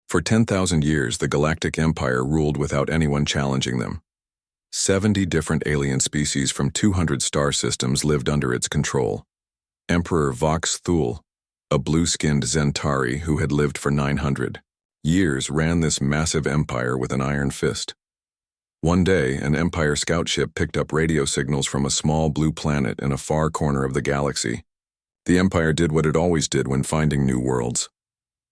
For 10,000 years, the Galactic Empire ruled without anyone challenging them. 70 different alien species from 200 star systems lived under its control. Emperor Vox Thule, a blue-skinned Zentari who had lived for 900 years, ran this massive empire with an iron fist. One day, an Empire scout ship picked up radio signals from a small blue planet in a far corner of the galaxy. The Empire did what it always did when finding new worlds.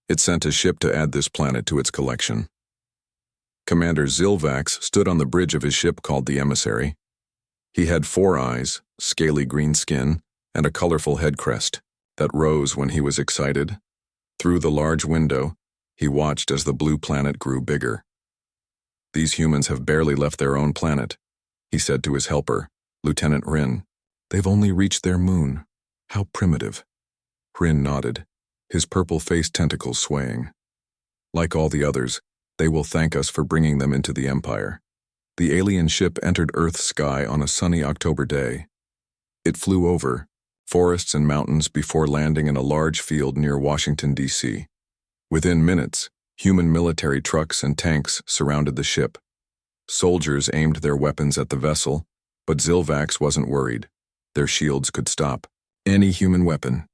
It sent a ship to add this planet to its collection. Commander Zilvax stood on the bridge of his ship called the Emissary. He had 4 eyes, scaly green skin, and a colorful head crest that rose when he was excited. Through the large window, he watched as the blue planet grew bigger. "These humans have barely left their own planet," he said to his helper, Lieutenant Rin. "They've only reached their moon. How primitive." Rin nodded, his purple-faced tentacles swaying. "Like all the others, they will thank us for bringing them into the Empire." The alien ship entered Earth's sky on a sunny October day. It flew over forests and mountains before landing in a large field near Washington, D.C. Within minutes, human military trucks and tanks surrounded the ship. Soldiers aimed their weapons at the vessel, but Zilvax wasn't worried. Their shields could stop any human weapon.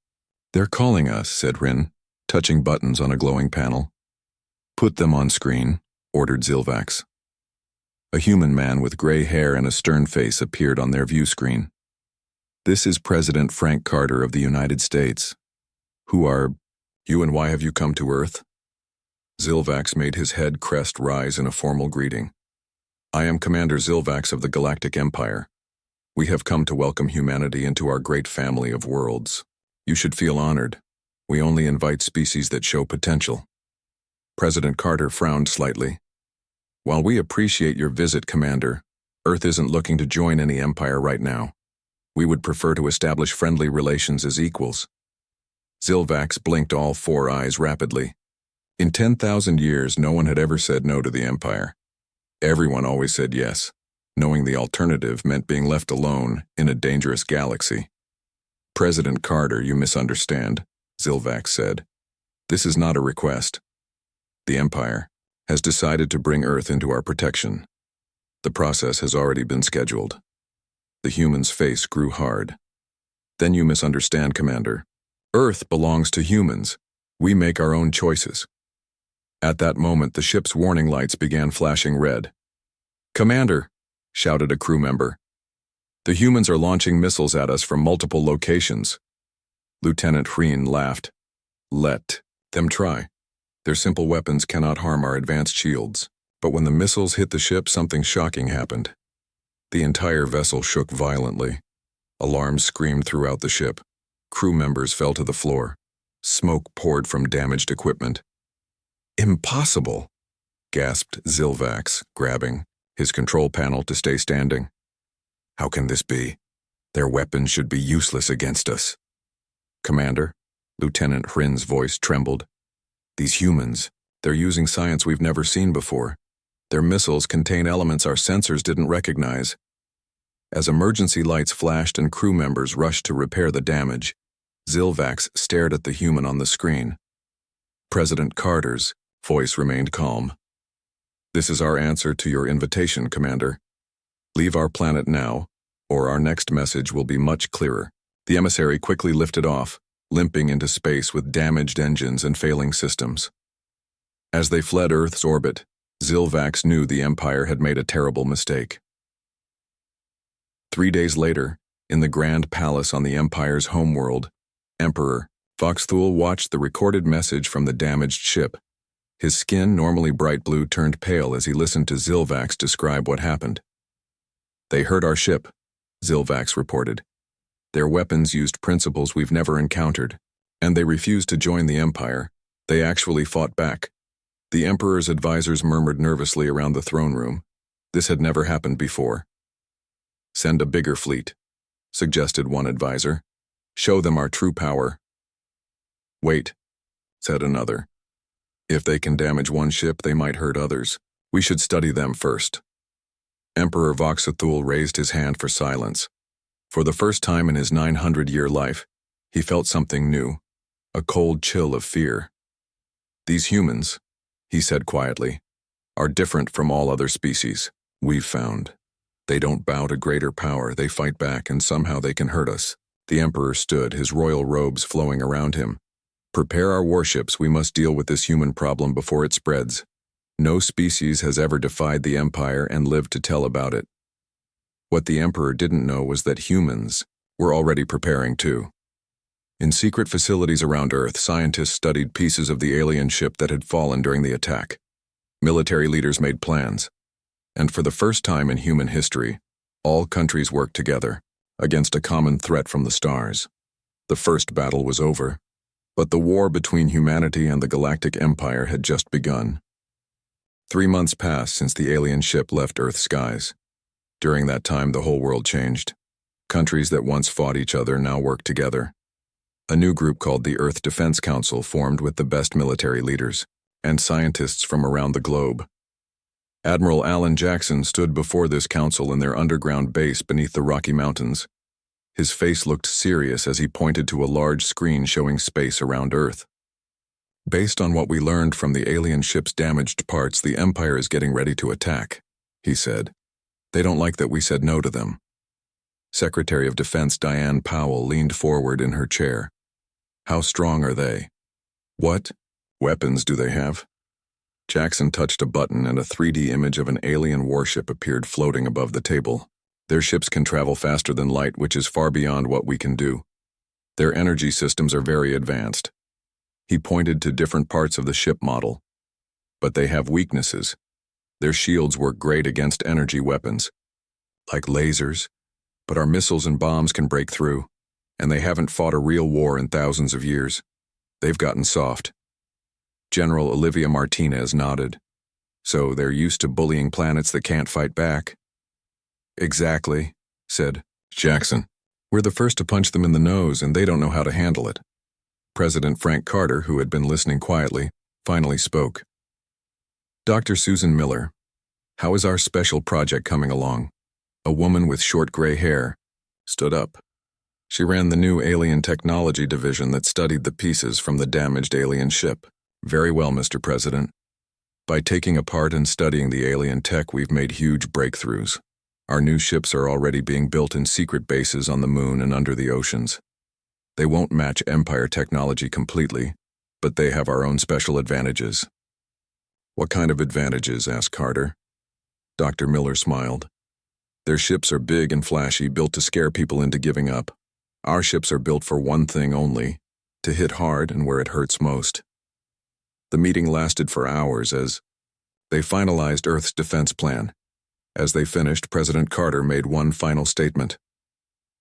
"They're calling us," said Rin, touching buttons on a glowing panel. "Put them on screen," ordered Zilvax. A human man with gray hair and a stern face appeared on their view screen. "This is President Frank Carter of the United States. Who are you and why have you come to Earth?" Zilvax made his head crest rise in a formal greeting. "I am Commander Zilvax of the Galactic Empire. We have come to welcome humanity into our great family of worlds. You should feel honored. We only invite species that show potential." President Carter frowned slightly. "While we appreciate your visit, Commander, Earth isn't looking to join any empire right now. We would prefer to establish friendly relations as equals." Zilvax blinked all 4 eyes rapidly. In 10,000 years, no one had ever said no to the Empire. Everyone always said yes, knowing the alternative meant being left alone in a dangerous galaxy. "President Carter, you misunderstand," Zilvax said. "This is not a request. The Empire has decided to bring Earth into our protection. The process has already been scheduled." The human's face grew hard. "Then you misunderstand, Commander. Earth belongs to humans. We make our own choices." At that moment, the ship's warning lights began flashing red. "Commander," shouted a crew member, "the humans are launching missiles at us from multiple locations." Lieutenant Hreen laughed. "Let them try. Their simple weapons cannot harm our advanced shields." But when the missiles hit the ship, something shocking happened. The entire vessel shook violently. Alarms screamed throughout the ship. Crew members fell to the floor. Smoke poured from damaged equipment. "Impossible," gasped Zilvax, grabbing his control panel to stay standing. "How can this be? Their weapons should be useless against us." "Commander," Lieutenant Hreen's voice trembled. "These humans, they're using science we've never seen before. Their missiles contain elements our sensors didn't recognize." As emergency lights flashed and crew members rushed to repair the damage, Zilvax stared at the human on the screen. President Carter's voice remained calm. "This is our answer to your invitation, Commander. Leave our planet now, or our next message will be much clearer." The emissary quickly lifted off, limping into space with damaged engines and failing systems. As they fled Earth's orbit, Zilvax knew the Empire had made a terrible mistake. 3 days later, in the Grand Palace on the Empire's homeworld, Emperor Vox Thule watched the recorded message from the damaged ship. His skin, normally bright blue, turned pale as he listened to Zilvax describe what happened. "They hurt our ship," Zilvax reported. "Their weapons used principles we've never encountered, and they refused to join the Empire. They actually fought back." The Emperor's advisors murmured nervously around the throne room. This had never happened before. "Send a bigger fleet," suggested one advisor. "Show them our true power." "Wait," said another. "If they can damage one ship, they might hurt others. We should study them first." Emperor Vox Thule raised his hand for silence. For the first time in his 900-year life, he felt something new, a cold chill of fear. "These humans," he said quietly, are different from all other species. We've found. They don't bow to greater power, they fight back, and somehow they can hurt us. The Emperor stood, his royal robes flowing around him. Prepare our warships, we must deal with this human problem before it spreads. No species has ever defied the Empire and lived to tell about it. What the Emperor didn't know was that humans were already preparing too. In secret facilities around Earth, scientists studied pieces of the alien ship that had fallen during the attack. Military leaders made plans. And for the first time in human history, all countries worked together against a common threat from the stars. The first battle was over, but the war between humanity and the Galactic Empire had just begun. 3 months passed since the alien ship left Earth's skies. During that time, the whole world changed. Countries that once fought each other now work together. A new group called the Earth Defense Council formed with the best military leaders and scientists from around the globe. Admiral Alan Jackson stood before this council in their underground base beneath the Rocky Mountains. His face looked serious as he pointed to a large screen showing space around Earth. Based on what we learned from the alien ship's damaged parts, the Empire is getting ready to attack, he said. They don't like that we said no to them. Secretary of Defense Diane Powell leaned forward in her chair. How strong are they? What weapons do they have? Jackson touched a button and a 3D image of an alien warship appeared floating above the table. Their ships can travel faster than light, which is far beyond what we can do. Their energy systems are very advanced. He pointed to different parts of the ship model. But they have weaknesses. Their shields work great against energy weapons, like lasers, but our missiles and bombs can break through, and they haven't fought a real war in thousands of years. They've gotten soft. General Olivia Martinez nodded. So they're used to bullying planets that can't fight back. Exactly, said Jackson. We're the first to punch them in the nose, and they don't know how to handle it. President Frank Carter, who had been listening quietly, finally spoke. Dr. Susan Miller, how is our special project coming along? A woman with short gray hair stood up. She ran the new alien technology division that studied the pieces from the damaged alien ship. Very well, Mr. President. By taking apart and studying the alien tech, we've made huge breakthroughs. Our new ships are already being built in secret bases on the moon and under the oceans. They won't match Empire technology completely, but they have our own special advantages. What kind of advantages? Asked Carter. Dr. Miller smiled. Their ships are big and flashy, built to scare people into giving up. Our ships are built for one thing only, to hit hard and where it hurts most. The meeting lasted for hours as they finalized Earth's defense plan. As they finished, President Carter made one final statement.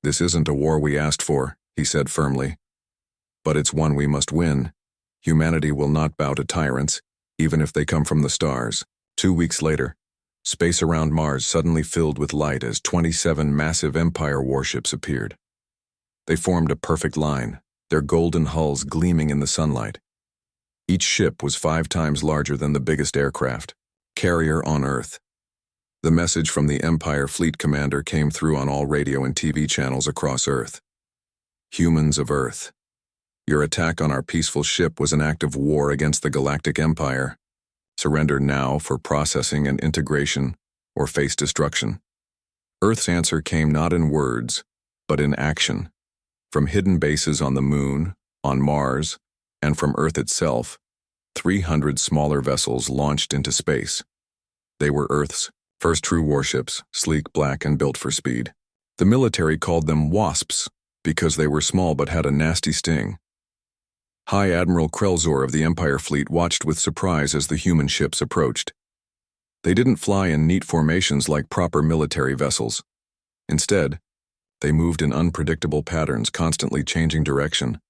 This isn't a war we asked for, he said firmly. But it's one we must win. Humanity will not bow to tyrants, even if they come from the stars. 2 weeks later, space around Mars suddenly filled with light as 27 massive Empire warships appeared. They formed a perfect line, their golden hulls gleaming in the sunlight. Each ship was 5 times larger than the biggest aircraft carrier on Earth. The message from the Empire Fleet Commander came through on all radio and TV channels across Earth. Humans of Earth, your attack on our peaceful ship was an act of war against the Galactic Empire. Surrender now for processing and integration, or face destruction. Earth's answer came not in words, but in action. From hidden bases on the Moon, on Mars, and from Earth itself, 300 smaller vessels launched into space. They were Earth's first true warships, sleek, black, and built for speed. The military called them wasps because they were small but had a nasty sting. High Admiral Krelzor of the Empire Fleet watched with surprise as the human ships approached. They didn't fly in neat formations like proper military vessels. Instead, they moved in unpredictable patterns, constantly changing direction.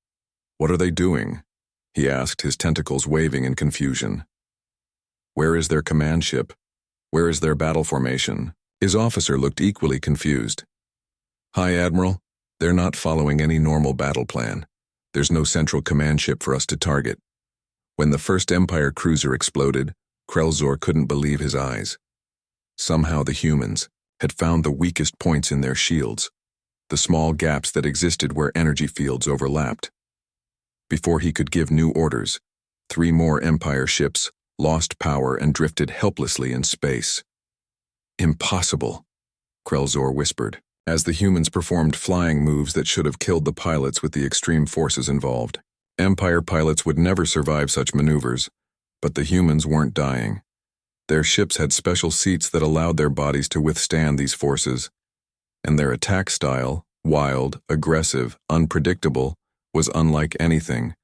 What are they doing? He asked, his tentacles waving in confusion. Where is their command ship? Where is their battle formation? His officer looked equally confused. High Admiral, they're not following any normal battle plan. There's no central command ship for us to target. When the first Empire cruiser exploded, Krelzor couldn't believe his eyes. Somehow the humans had found the weakest points in their shields, the small gaps that existed where energy fields overlapped. Before he could give new orders, 3 more Empire ships lost power, and drifted helplessly in space. Impossible, Krelzor whispered, as the humans performed flying moves that should have killed the pilots with the extreme forces involved. Empire pilots would never survive such maneuvers, but the humans weren't dying. Their ships had special seats that allowed their bodies to withstand these forces, and their attack style, wild, aggressive, unpredictable, was unlike anything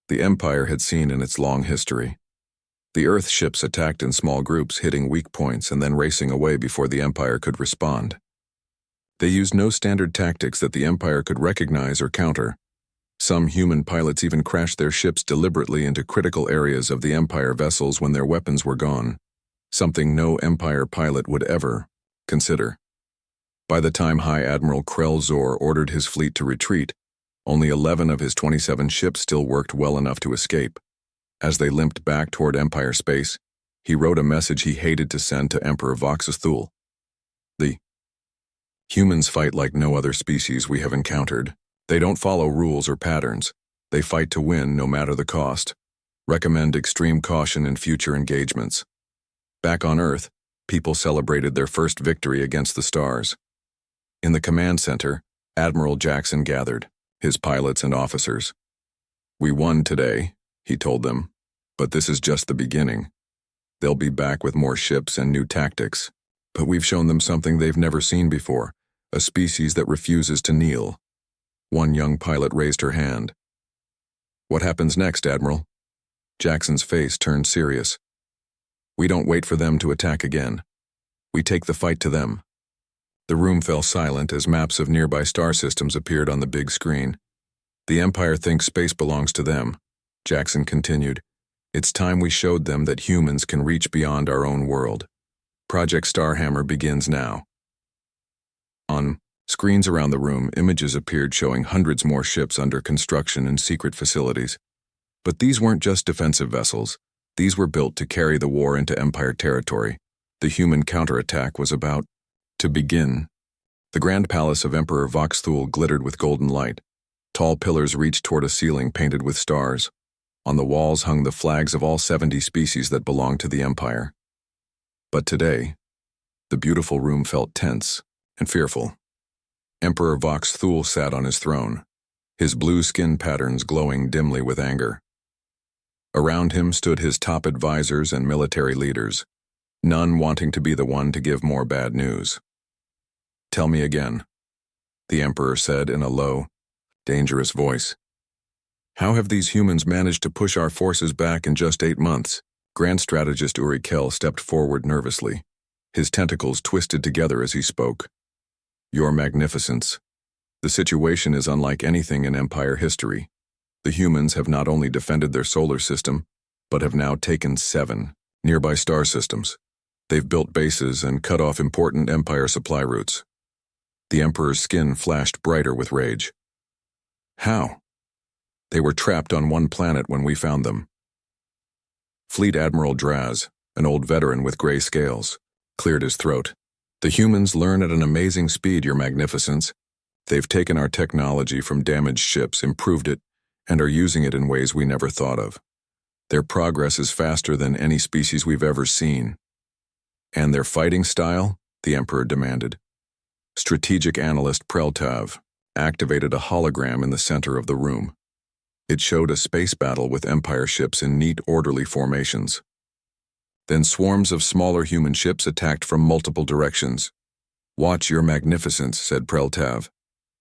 the Empire had seen in its long history. The Earth ships attacked in small groups, hitting weak points and then racing away before the Empire could respond. They used no standard tactics that the Empire could recognize or counter. Some human pilots even crashed their ships deliberately into critical areas of the Empire vessels when their weapons were gone, something no Empire pilot would ever consider. By the time High Admiral Krelzor ordered his fleet to retreat, only 11 of his 27 ships still worked well enough to escape. As they limped back toward Empire space, he wrote a message he hated to send to Emperor Vox Thul. The humans fight like no other species we have encountered. They don't follow rules or patterns. They fight to win no matter the cost. Recommend extreme caution in future engagements. Back on Earth, people celebrated their first victory against the stars. In the command center, Admiral Jackson gathered his pilots and officers. "We won today," he told them, "but this is just the beginning. They'll be back with more ships and new tactics, but we've shown them something they've never seen before, a species that refuses to kneel." One young pilot raised her hand. "What happens next, Admiral?" Jackson's face turned serious. "We don't wait for them to attack again. We take the fight to them." The room fell silent as maps of nearby star systems appeared on the big screen. "The Empire thinks space belongs to them," Jackson continued. "It's time we showed them that humans can reach beyond our own world. Project Starhammer begins now." On screens around the room, images appeared showing hundreds more ships under construction in secret facilities. But these weren't just defensive vessels. These were built to carry the war into Empire territory. The human counterattack was about to begin. The Grand Palace of Emperor Vox Thul glittered with golden light. Tall pillars reached toward a ceiling painted with stars. On the walls hung the flags of all 70 species that belonged to the Empire. But today, the beautiful room felt tense and fearful. Emperor Vox Thul sat on his throne, his blue skin patterns glowing dimly with anger. Around him stood his top advisors and military leaders, none wanting to be the one to give more bad news. "Tell me again," the Emperor said in a low, dangerous voice. "How have these humans managed to push our forces back in just 8 months? Grand Strategist Uri Kel stepped forward nervously. His tentacles twisted together as he spoke. "Your Magnificence, the situation is unlike anything in Empire history. The humans have not only defended their solar system, but have now taken 7 nearby star systems. They've built bases and cut off important Empire supply routes." The Emperor's skin flashed brighter with rage. "How?" "They were trapped on one planet when we found them." Fleet Admiral Draz, an old veteran with gray scales, cleared his throat. "The humans learn at an amazing speed, Your Magnificence. They've taken our technology from damaged ships, improved it, and are using it in ways we never thought of. Their progress is faster than any species we've ever seen." "And their fighting style?" the Emperor demanded. Strategic analyst Preltav activated a hologram in the center of the room. It showed a space battle with Empire ships in neat, orderly formations. Then swarms of smaller human ships attacked from multiple directions. "Watch, Your Magnificence," said Preltav.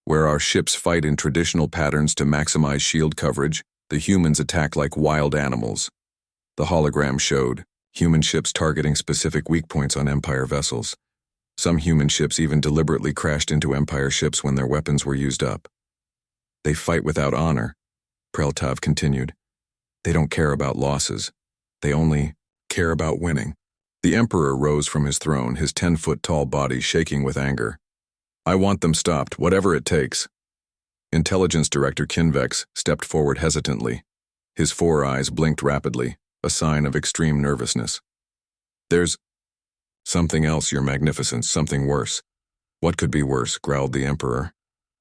"Where our ships fight in traditional patterns to maximize shield coverage, the humans attack like wild animals." The hologram showed human ships targeting specific weak points on Empire vessels. Some human ships even deliberately crashed into Empire ships when their weapons were used up. "They fight without honor," Preltav continued. "They don't care about losses. They only care about winning." The Emperor rose from his throne, his 10-foot-tall body shaking with anger. "I want them stopped, whatever it takes." Intelligence Director Kinvex stepped forward hesitantly. His 4 eyes blinked rapidly, a sign of extreme nervousness. "There's something else, Your Magnificence, something worse." "What could be worse?" growled the Emperor.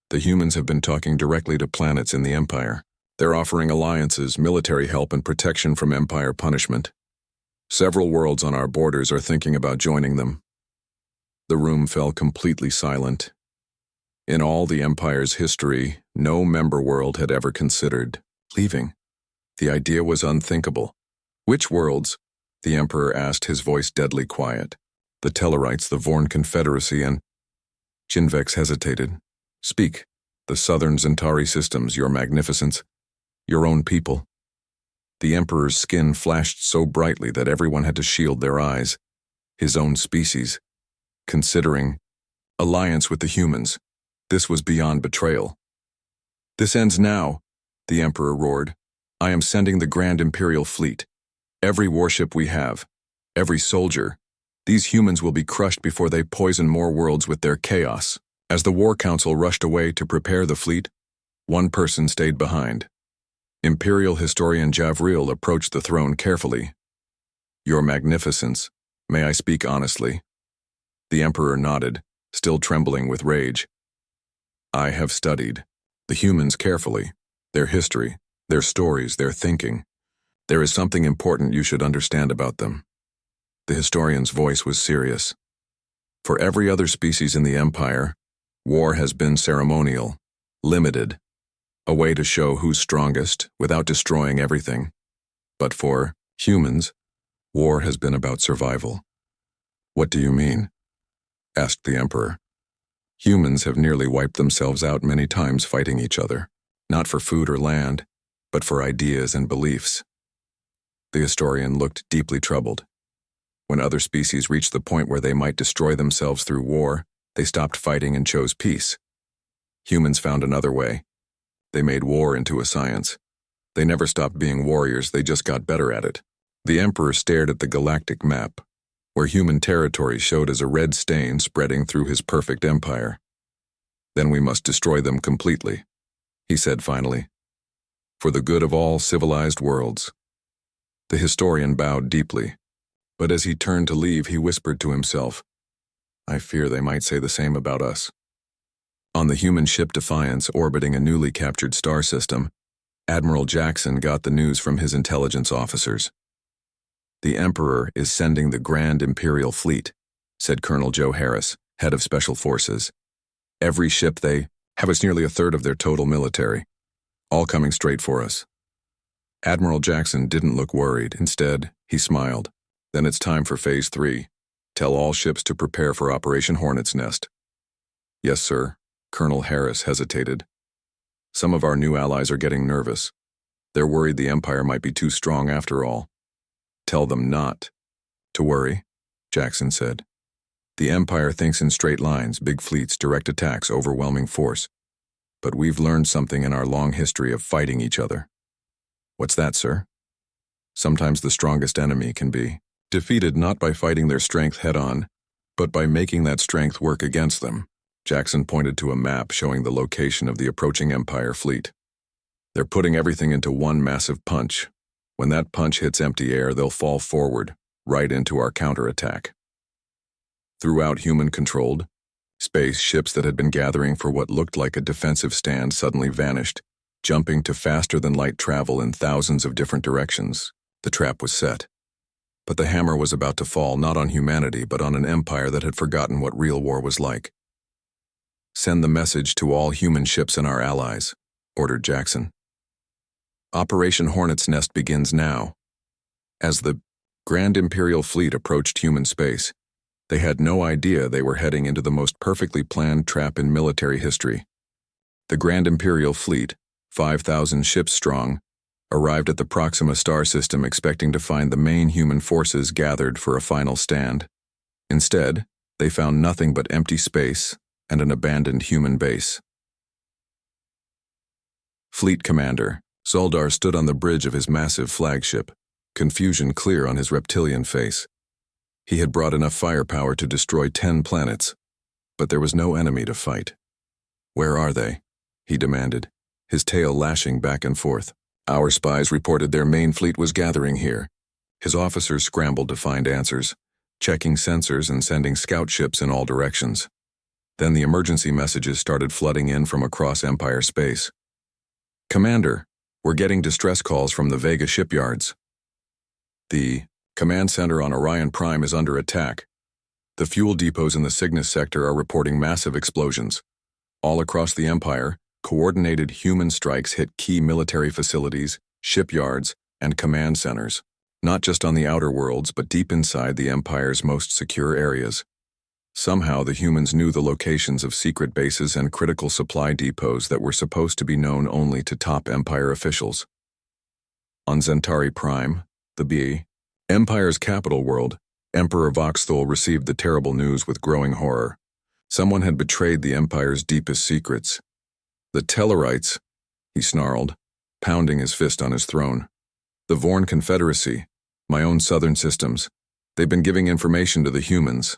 "The humans have been talking directly to planets in the Empire. They're offering alliances, military help, and protection from Empire punishment. Several worlds on our borders are thinking about joining them. The room fell completely silent. In all the Empire's history, no member world had ever considered leaving. The idea was unthinkable. Which worlds? The Emperor asked, his voice deadly quiet. The Tellarites, the Vorn Confederacy, and... Jinvex hesitated. Speak. The Southern Centauri systems, your magnificence. Your own people. The Emperor's skin flashed so brightly that everyone had to shield their eyes. His own species. Considering alliance with the humans. This was beyond betrayal. This ends now, the Emperor roared. I am sending the Grand Imperial Fleet. Every warship we have. Every soldier. These humans will be crushed before they poison more worlds with their chaos. As the War Council rushed away to prepare the fleet, one person stayed behind. Imperial historian Javril approached the throne carefully. Your Magnificence, may I speak honestly? The Emperor nodded, still trembling with rage. I have studied the humans carefully, their history, their stories, their thinking. There is something important you should understand about them. The historian's voice was serious. For every other species in the Empire, war has been ceremonial, limited, a way to show who's strongest without destroying everything. But for humans, war has been about survival. What do you mean? Asked the Emperor. Humans have nearly wiped themselves out many times fighting each other, not for food or land, but for ideas and beliefs. The historian looked deeply troubled. When other species reached the point where they might destroy themselves through war, they stopped fighting and chose peace. Humans found another way. They made war into a science. They never stopped being warriors, they just got better at it. The Emperor stared at the galactic map, where human territory showed as a red stain spreading through his perfect empire. Then we must destroy them completely, he said finally, for the good of all civilized worlds. The historian bowed deeply, but as he turned to leave, he whispered to himself, I fear they might say the same about us. On the human ship Defiance orbiting a newly captured star system, Admiral Jackson got the news from his intelligence officers. The Emperor is sending the Grand Imperial Fleet, said Colonel Joe Harris, head of Special Forces. Every ship they have is nearly a third of their total military, all coming straight for us. Admiral Jackson didn't look worried. Instead, he smiled. Then it's time for Phase 3. Tell all ships to prepare for Operation Hornet's Nest. Yes, sir. Colonel Harris hesitated. Some of our new allies are getting nervous. They're worried the Empire might be too strong after all. Tell them not to worry, Jackson said. The Empire thinks in straight lines, big fleets, direct attacks, overwhelming force. But we've learned something in our long history of fighting each other. What's that, sir? Sometimes the strongest enemy can be defeated not by fighting their strength head-on, but by making that strength work against them. Jackson pointed to a map showing the location of the approaching Empire fleet. They're putting everything into one massive punch. When that punch hits empty air, they'll fall forward, right into our counterattack. Throughout human-controlled, space ships that had been gathering for what looked like a defensive stand suddenly vanished, jumping to faster-than-light travel in thousands of different directions. The trap was set. But the hammer was about to fall not on humanity, but on an empire that had forgotten what real war was like. Send the message to all human ships and our allies, ordered Jackson. Operation Hornet's Nest begins now. As the Grand Imperial Fleet approached human space, they had no idea they were heading into the most perfectly planned trap in military history. The Grand Imperial Fleet, 5,000 ships strong, arrived at the Proxima star system expecting to find the main human forces gathered for a final stand. Instead, they found nothing but empty space and an abandoned human base. Fleet Commander Zuldar stood on the bridge of his massive flagship, confusion clear on his reptilian face. He had brought enough firepower to destroy 10 planets, but there was no enemy to fight. Where are they? He demanded, his tail lashing back and forth. Our spies reported their main fleet was gathering here. His officers scrambled to find answers, checking sensors and sending scout ships in all directions. Then the emergency messages started flooding in from across Empire space. Commander, we're getting distress calls from the Vega shipyards. The Command center on Orion Prime is under attack. The fuel depots in the Cygnus sector are reporting massive explosions. All across the Empire, coordinated human strikes hit key military facilities, shipyards, and command centers, not just on the outer worlds but deep inside the Empire's most secure areas. Somehow the humans knew the locations of secret bases and critical supply depots that were supposed to be known only to top Empire officials. On Centauri Prime, the Empire's capital world, Emperor Voxthul received the terrible news with growing horror. Someone had betrayed the Empire's deepest secrets. The Tellarites, he snarled, pounding his fist on his throne. The Vorn Confederacy, my own southern systems, they've been giving information to the humans.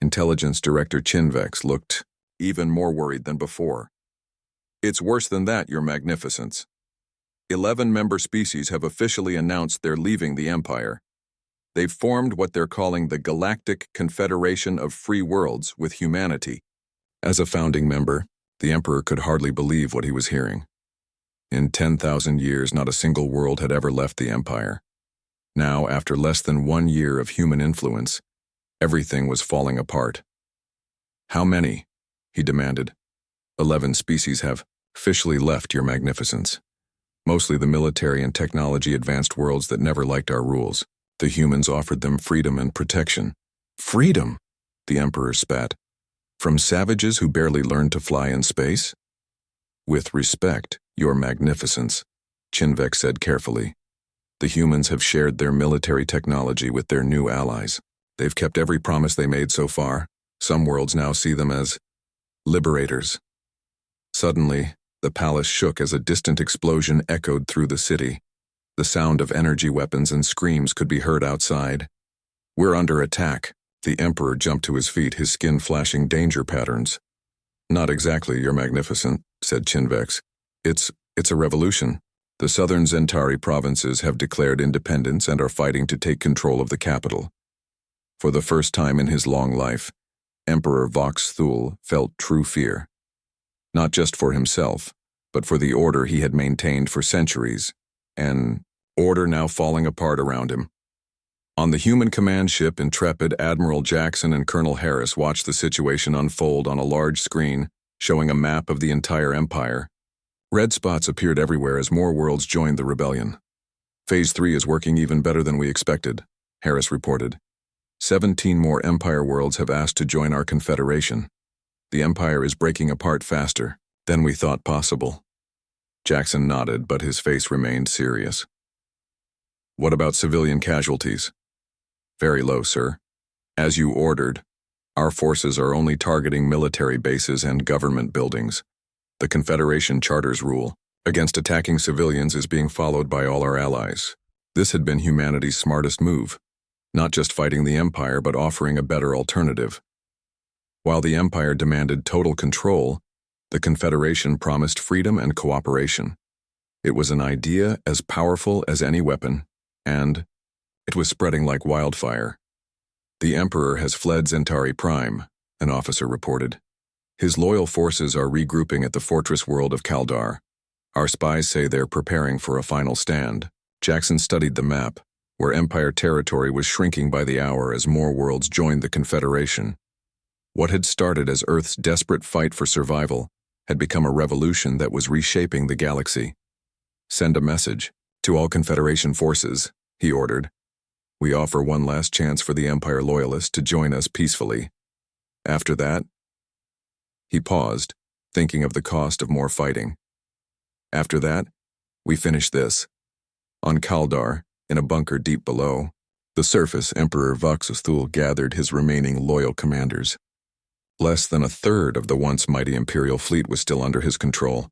Intelligence Director Chinvex looked even more worried than before. It's worse than that, Your Magnificence. 11 member species have officially announced they're leaving the Empire. They've formed what they're calling the Galactic Confederation of Free Worlds with humanity. As a founding member, the Emperor could hardly believe what he was hearing. In 10,000 years, not a single world had ever left the Empire. Now, after less than 1 year of human influence, everything was falling apart. How many? He demanded. 11 species have officially left, Your Magnificence. Mostly the military and technology-advanced worlds that never liked our rules. The humans offered them freedom and protection. Freedom? The Emperor spat. From savages who barely learned to fly in space? With respect, Your Magnificence, Chinvex said carefully. The humans have shared their military technology with their new allies. They've kept every promise they made so far. Some worlds now see them as liberators. Suddenly, the palace shook as a distant explosion echoed through the city. The sound of energy weapons and screams could be heard outside. We're under attack. The Emperor jumped to his feet, his skin flashing danger patterns. Not exactly, Your Magnificent, said Chinvex. It's a revolution. The southern Centauri provinces have declared independence and are fighting to take control of the capital. For the first time in his long life, Emperor Voxthul felt true fear. Not just for himself, but for the order he had maintained for centuries, an order now falling apart around him. On the human command ship Intrepid, Admiral Jackson and Colonel Harris watched the situation unfold on a large screen, showing a map of the entire Empire. Red spots appeared everywhere as more worlds joined the rebellion. Phase 3 is working even better than we expected, Harris reported. 17 more Empire worlds have asked to join our confederation. The Empire is breaking apart faster than we thought possible. Jackson nodded, but his face remained serious. What about civilian casualties? Very low, sir. As you ordered, our forces are only targeting military bases and government buildings. The Confederation Charter's rule against attacking civilians is being followed by all our allies. This had been humanity's smartest move. Not just fighting the Empire, but offering a better alternative. While the Empire demanded total control, the Confederation promised freedom and cooperation. It was an idea as powerful as any weapon, and it was spreading like wildfire. The Emperor has fled Centauri Prime, an officer reported. His loyal forces are regrouping at the fortress world of Kaldar. Our spies say they're preparing for a final stand. Jackson studied the map, where Empire territory was shrinking by the hour as more worlds joined the Confederation. What had started as Earth's desperate fight for survival had become a revolution that was reshaping the galaxy. Send a message to all Confederation forces, he ordered. We offer one last chance for the Empire loyalists to join us peacefully. After that, he paused, thinking of the cost of more fighting. After that, we finish this. On Kaldar, in a bunker deep below the surface, Emperor Voxthul gathered his remaining loyal commanders. Less than a third of the once mighty Imperial fleet was still under his control.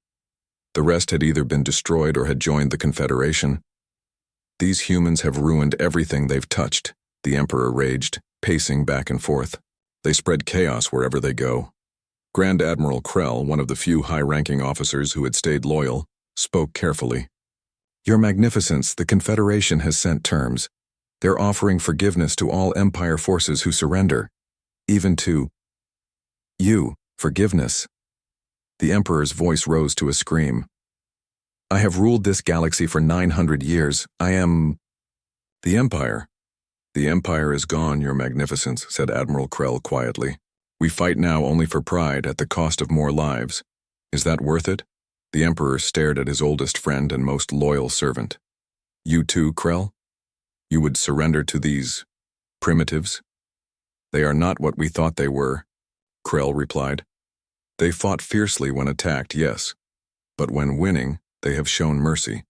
The rest had either been destroyed or had joined the Confederation. These humans have ruined everything they've touched, the Emperor raged, pacing back and forth. They spread chaos wherever they go. Grand Admiral Krell, one of the few high-ranking officers who had stayed loyal, spoke carefully. Your Magnificence, the Confederation has sent terms. They're offering forgiveness to all Empire forces who surrender. Even to you, forgiveness. The Emperor's voice rose to a scream. I have ruled this galaxy for 900 years. The The Empire. The Empire is gone, Your Magnificence, said Admiral Krell quietly. We fight now only for pride at the cost of more lives. Is that worth it? The Emperor stared at his oldest friend and most loyal servant. You too, Krell? You would surrender to these primitives? They are not what we thought they were, Krell replied. They fought fiercely when attacked, yes, but when winning, they have shown mercy.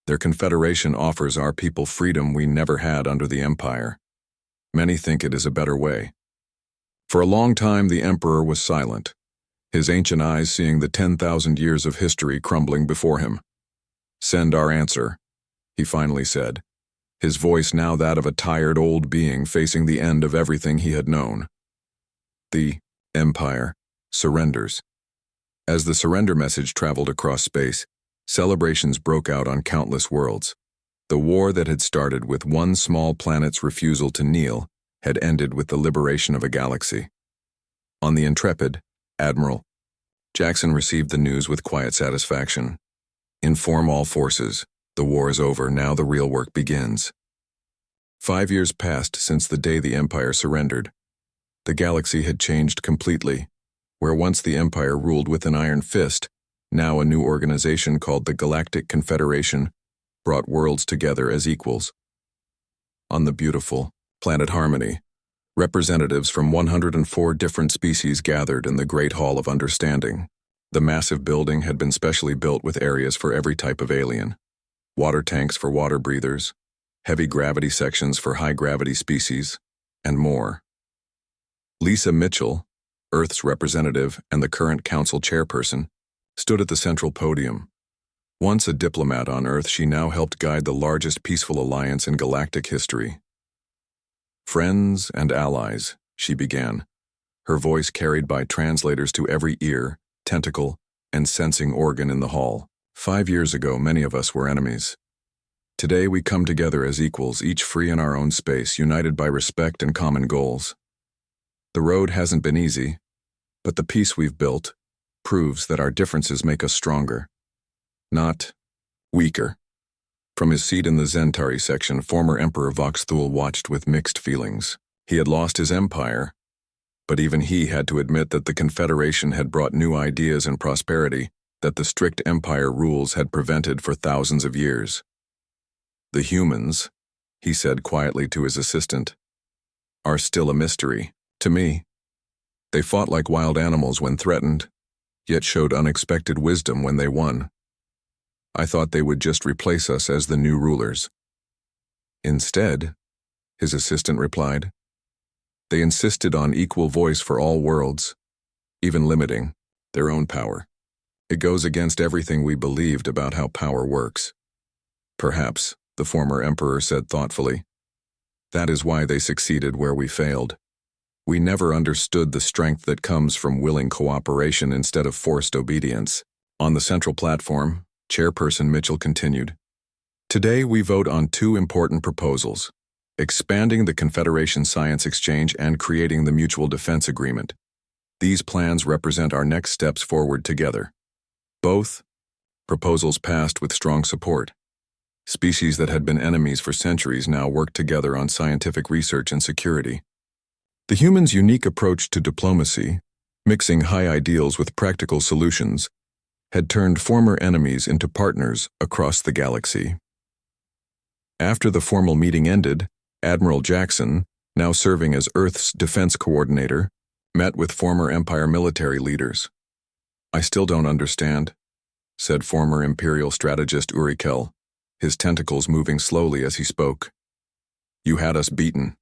Their confederation offers our people freedom we never had under the Empire. Many think it is a better way. For a long time, the Emperor was silent, his ancient eyes seeing the 10,000 years of history crumbling before him. Send our answer, he finally said, his voice now that of a tired old being facing the end of everything he had known. The Empire surrenders. As the surrender message traveled across space, celebrations broke out on countless worlds. The war that had started with one small planet's refusal to kneel had ended with the liberation of a galaxy. On the Intrepid, Admiral Jackson received the news with quiet satisfaction. Inform all forces. The war is over, now the real work begins. 5 years passed since the day the Empire surrendered. The galaxy had changed completely. Where once the Empire ruled with an iron fist, now a new organization called the Galactic Confederation brought worlds together as equals. On the beautiful planet Harmony, representatives from 104 different species gathered in the Great Hall of Understanding. The massive building had been specially built with areas for every type of alien. Water tanks for water breathers, heavy gravity sections for high-gravity species, and more. Lisa Mitchell, Earth's representative and the current council chairperson, stood at the central podium. Once a diplomat on Earth, she now helped guide the largest peaceful alliance in galactic history. Friends and allies, she began, her voice carried by translators to every ear, tentacle, and sensing organ in the hall. 5 years ago, many of us were enemies. Today we come together as equals, each free in our own space, united by respect and common goals. The road hasn't been easy, but the peace we've built proves that our differences make us stronger, not weaker. From his seat in the Zentari section, former Emperor Vox Thul watched with mixed feelings. He had lost his empire, but even he had to admit that the Confederation had brought new ideas and prosperity that the strict Empire rules had prevented for thousands of years. The humans, he said quietly to his assistant, are still a mystery. To me, they fought like wild animals when threatened, yet showed unexpected wisdom when they won. I thought they would just replace us as the new rulers. Instead, his assistant replied, they insisted on equal voice for all worlds, even limiting their own power. It goes against everything we believed about how power works. Perhaps, the former emperor said thoughtfully, that is why they succeeded where we failed. We never understood the strength that comes from willing cooperation instead of forced obedience. On the central platform, Chairperson Mitchell continued, today we vote on 2 important proposals, expanding the Confederation Science Exchange and creating the Mutual Defense Agreement. These plans represent our next steps forward together. Both proposals passed with strong support. Species that had been enemies for centuries now work together on scientific research and security. The humans' unique approach to diplomacy, mixing high ideals with practical solutions, had turned former enemies into partners across the galaxy. After the formal meeting ended, Admiral Jackson, now serving as Earth's defense coordinator, met with former Empire military leaders. I still don't understand, said former Imperial strategist Urikel, his tentacles moving slowly as he spoke. You had us beaten.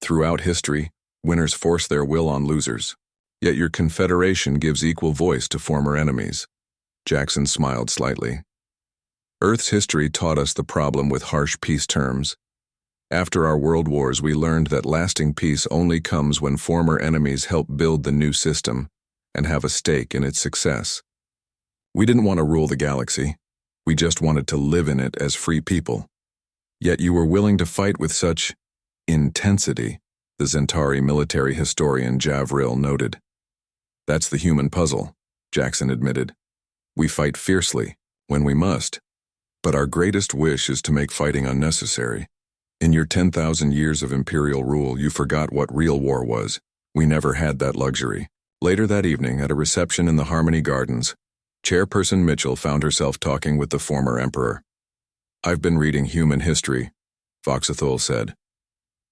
Throughout history, winners force their will on losers. Yet your confederation gives equal voice to former enemies. Jackson smiled slightly. Earth's history taught us the problem with harsh peace terms. After our world wars, we learned that lasting peace only comes when former enemies help build the new system and have a stake in its success. We didn't want to rule the galaxy. We just wanted to live in it as free people. Yet you were willing to fight with such intensity, the Zentari military historian Javril noted. That's the human puzzle, Jackson admitted. We fight fiercely, when we must, but our greatest wish is to make fighting unnecessary. In your 10,000 years of imperial rule, you forgot what real war was. We never had that luxury. Later that evening, at a reception in the Harmony Gardens, Chairperson Mitchell found herself talking with the former emperor. "I've been reading human history," Voxathul said.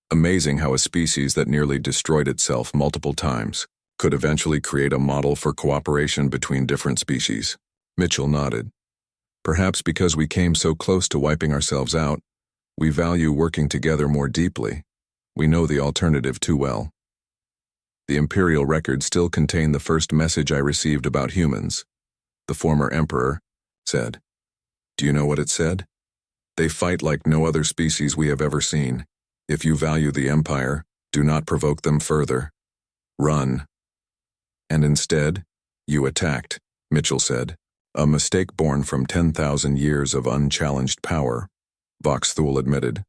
"Amazing how a species that nearly destroyed itself multiple times could eventually create a model for cooperation between different species." Mitchell nodded. "Perhaps because we came so close to wiping ourselves out, we value working together more deeply. We know the alternative too well." "The imperial records still contain the first message I received about humans," the former emperor said. "Do you know what it said? They fight like no other species we have ever seen. If you value the empire, do not provoke them further. Run." "And instead, you attacked," Mitchell said. "A mistake born from 10,000 years of unchallenged power," Voxthul admitted.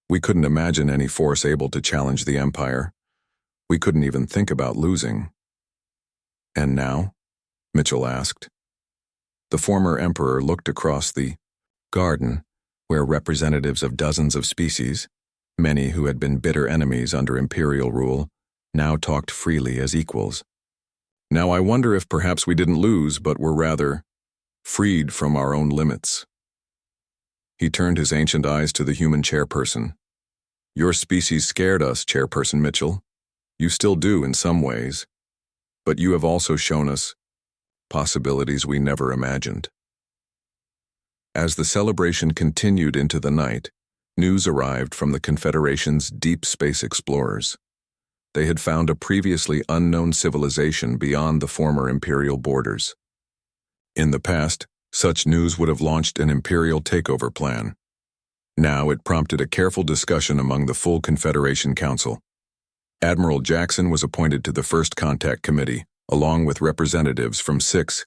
"We couldn't imagine any force able to challenge the empire. We couldn't even think about losing." "And now?" Mitchell asked. The former emperor looked across the garden, where representatives of dozens of species, many who had been bitter enemies under imperial rule, now talked freely as equals. "Now I wonder if perhaps we didn't lose, but were rather freed from our own limits." He turned his ancient eyes to the human chairperson. "Your species scared us, Chairperson Mitchell. You still do in some ways. But you have also shown us possibilities we never imagined." As the celebration continued into the night, news arrived from the Confederation's deep space explorers. They had found a previously unknown civilization beyond the former imperial borders. In the past, such news would have launched an imperial takeover plan. Now it prompted a careful discussion among the full Confederation Council. Admiral Jackson was appointed to the First Contact Committee, along with representatives from 6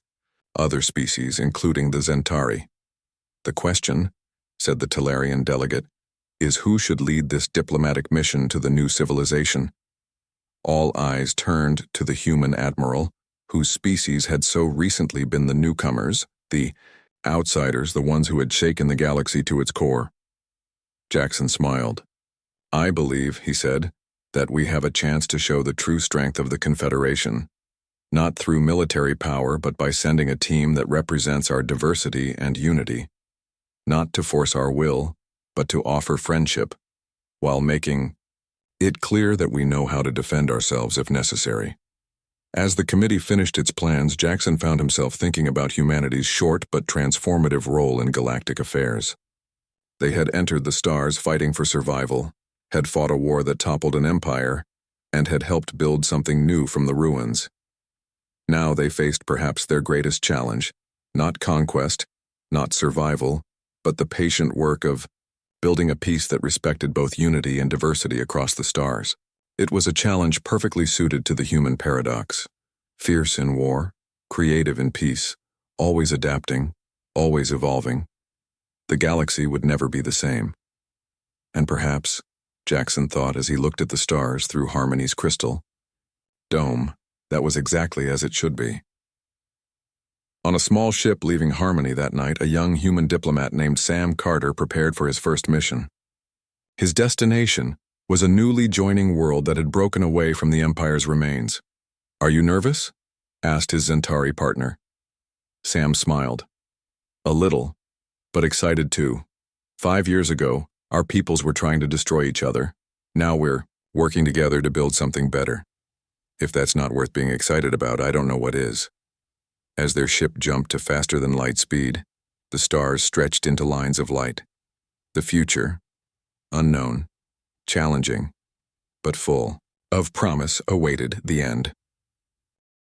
other species, including the Zentari. "The question," said the Talarian delegate, "is who should lead this diplomatic mission to the new civilization?" All eyes turned to the human admiral, whose species had so recently been the newcomers, the outsiders, the ones who had shaken the galaxy to its core. Jackson smiled. "I believe," he said, "that we have a chance to show the true strength of the Confederation. Not through military power, but by sending a team that represents our diversity and unity. Not to force our will, but to offer friendship, while making it clear that we know how to defend ourselves if necessary." As the committee finished its plans, Jackson found himself thinking about humanity's short but transformative role in galactic affairs. They had entered the stars fighting for survival, had fought a war that toppled an empire, and had helped build something new from the ruins. Now they faced perhaps their greatest challenge, not conquest, not survival, but the patient work of building a peace that respected both unity and diversity across the stars. It was a challenge perfectly suited to the human paradox. Fierce in war, creative in peace, always adapting, always evolving. The galaxy would never be the same. And perhaps, Jackson thought as he looked at the stars through Harmony's crystal dome, that was exactly as it should be. On a small ship leaving Harmony that night, a young human diplomat named Sam Carter prepared for his first mission. His destination was a newly joining world that had broken away from the Empire's remains. "Are you nervous?" asked his Zentari partner. Sam smiled. "A little, but excited too. 5 years ago, our peoples were trying to destroy each other. Now we're working together to build something better. If that's not worth being excited about, I don't know what is." As their ship jumped to faster-than-light speed, the stars stretched into lines of light. The future, unknown, challenging, but full of promise, awaited the end.